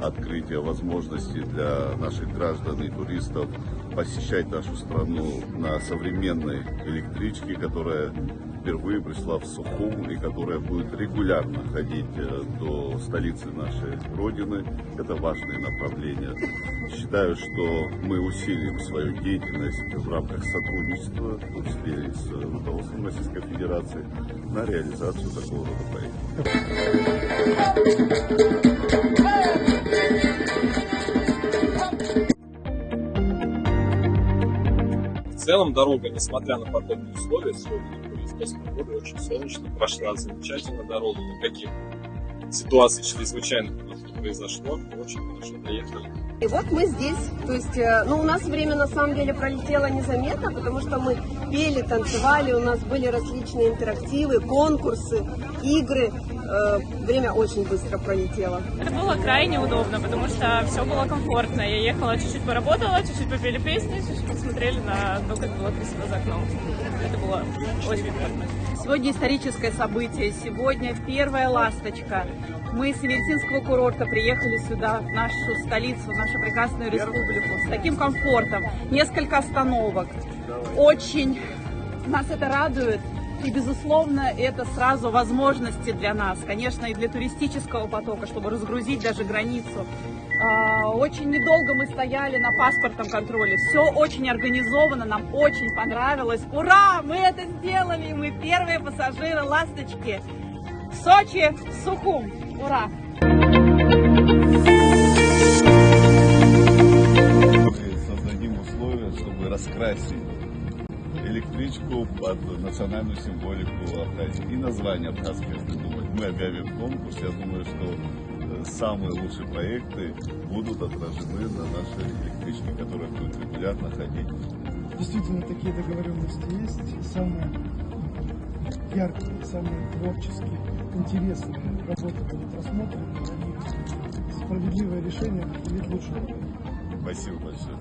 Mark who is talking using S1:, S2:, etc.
S1: открытия возможностей для наших граждан и туристов посещать нашу страну на современной электричке, которая впервые пришла в Сухум и которая будет регулярно ходить до столицы нашей Родины. Это важные направления. Считаю, что мы усилим свою деятельность в рамках сотрудничества, в том числе и с руководством Российской Федерации, на реализацию такого рода проектов.
S2: В целом дорога, несмотря на погодные условия, сегодня без погоды очень солнечно, прошла замечательно дорога, никаких ситуаций чрезвычайных не произошло, очень хорошо доехали.
S3: И вот мы здесь, то есть, у нас время на самом деле пролетело незаметно, потому что мы пели, танцевали, у нас были различные интерактивы, конкурсы, игры. Время очень быстро пролетело.
S4: Это было крайне удобно, потому что все было комфортно. Я ехала, чуть-чуть поработала, чуть-чуть попели песни, чуть-чуть посмотрели на то, как было красиво за окном. Это было очень комфортно.
S5: Сегодня историческое событие, сегодня первая ласточка. Мы с Емельчинского курорта приехали сюда, в нашу столицу, в нашу прекрасную республику, с таким комфортом. Несколько остановок. Очень нас это радует. И, безусловно, это сразу возможности для нас, конечно, и для туристического потока, чтобы разгрузить даже границу. Очень недолго мы стояли на паспортном контроле. Все очень организовано, нам очень понравилось. Ура! Мы это сделали! Мы первые пассажиры «Ласточки» в Сочи, в Сухум. Ура!
S1: Мы создадим условия, чтобы раскрасить электричку под национальную символику Абхазии. И название абхазское придумать. Мы объявим конкурс. Я думаю, что самые лучшие проекты будут отражены на нашей электричке, которая будет регулярно ходить.
S6: Действительно, такие договоренности есть. Самые яркие, самые творческие, интересные работы будут рассмотрены. И справедливое решение определит лучшее.
S1: Спасибо большое.